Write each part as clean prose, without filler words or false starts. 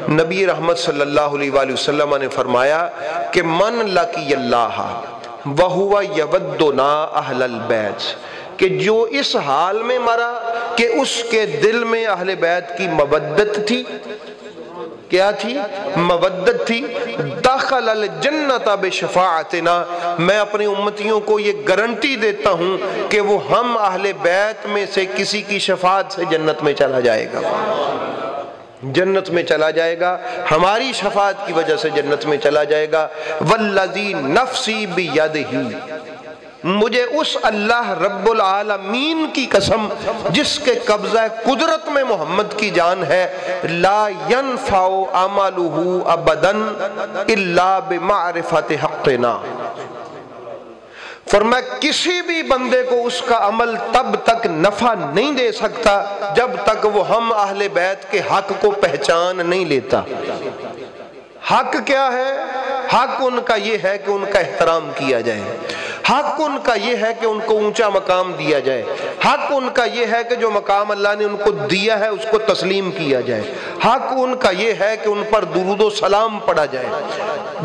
نبی رحمت صلی اللہ علیہ وآلہ وسلم نے فرمایا کہ من لقی اللہ وہو یودنا اہل البیت، کہ جو اس حال میں مرا کہ اس کے دل میں اہل بیت کی مودت تھی، کیا تھی؟ مودت تھی، دخل الجنت بشفاعتنا، میں اپنی امتیوں کو یہ گارنٹی دیتا ہوں کہ وہ ہم اہل بیت میں سے کسی کی شفاعت سے جنت میں چلا جائے گا، جنت میں چلا جائے گا، ہماری شفاعت کی وجہ سے جنت میں چلا جائے گا۔ والذی نفسی بیدہ، مجھے اس اللہ رب العالمین کی قسم جس کے قبضہ قدرت میں محمد کی جان ہے، لا ينفع عملہ ابدا الا بمعرفت حقنا، فرمایا کسی بھی بندے کو اس کا عمل تب تک نفع نہیں دے سکتا جب تک وہ ہم اہل بیت کے حق کو پہچان نہیں لیتا۔ حق کیا ہے؟ حق ان کا یہ ہے کہ ان کا احترام کیا جائے، حق ان کا یہ ہے کہ ان کو اونچا مقام دیا جائے، حق ان کا یہ ہے کہ جو مقام اللہ نے ان کو دیا ہے اس کو تسلیم کیا جائے، حق ان کا یہ ہے کہ ان پر درود و سلام پڑھا جائے۔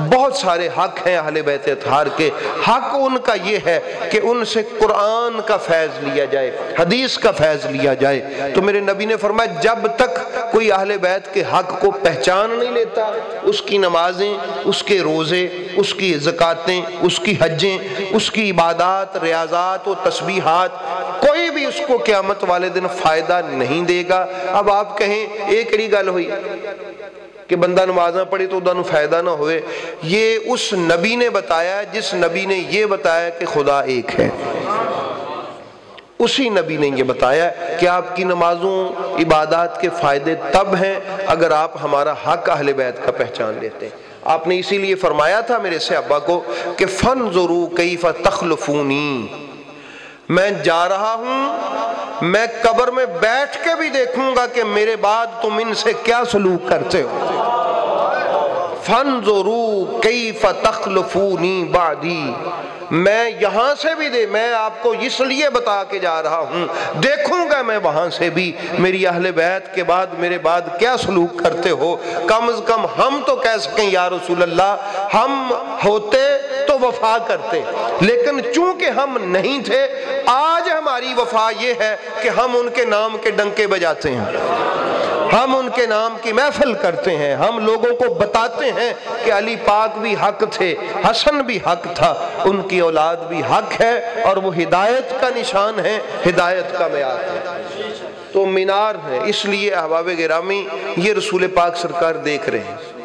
بہت سارے حق ہیں اہل بیت اطہار کے، حق ان کا یہ ہے کہ ان سے قرآن کا فیض لیا جائے، حدیث کا فیض لیا جائے۔ تو میرے نبی نے فرمایا جب تک کوئی اہل بیت کے حق کو پہچان نہیں لیتا، اس کی نمازیں، اس کے روزے، اس کی زکاتیں، اس کی حجیں، اس کی عبادات، ریاضات و تسبیحات، کوئی بھی اس کو قیامت والے دن فائدہ نہیں دے گا۔ اب آپ کہیں ایک کڑی گل ہوئی کہ بندہ نمازاں پڑھے تو انہوں فائدہ نہ ہوئے، یہ اس نبی نے بتایا جس نبی نے یہ بتایا کہ خدا ایک ہے، اسی نبی نے یہ بتایا کہ آپ کی نمازوں عبادات کے فائدے تب ہیں اگر آپ ہمارا حق اہل بیت کا پہچان لیتے ہیں۔ آپ نے اسی لیے فرمایا تھا میرے صحابہ کو کہ فانظروا کیف تخلفونی، میں جا رہا ہوں، میں قبر میں بیٹھ کے بھی دیکھوں گا کہ میرے بعد تم ان سے کیا سلوک کرتے ہو۔ فانظروا کیف تخلفونی بعدی، میں یہاں سے بھی میں آپ کو اس لیے بتا کے جا رہا ہوں، دیکھوں گا میں وہاں سے بھی میری اہل بیت کے بعد میرے بعد کیا سلوک کرتے ہو۔ کم از کم ہم تو کہہ سکیں یا رسول اللہ ہم ہوتے تو وفا کرتے، لیکن چونکہ ہم نہیں تھے، آج ہماری وفا یہ ہے کہ ہم ان کے نام کے ڈنکے بجاتے ہیں، ہم ان کے نام کی محفل کرتے ہیں، ہم لوگوں کو بتاتے ہیں کہ علی پاک بھی حق تھے، حسن بھی حق تھا، ان کی اولاد بھی حق ہے، اور وہ ہدایت کا نشان ہے، ہدایت کا معیار ہے، تو مینار ہے۔ اس لیے احباب گرامی یہ رسول پاک سرکار دیکھ رہے ہیں۔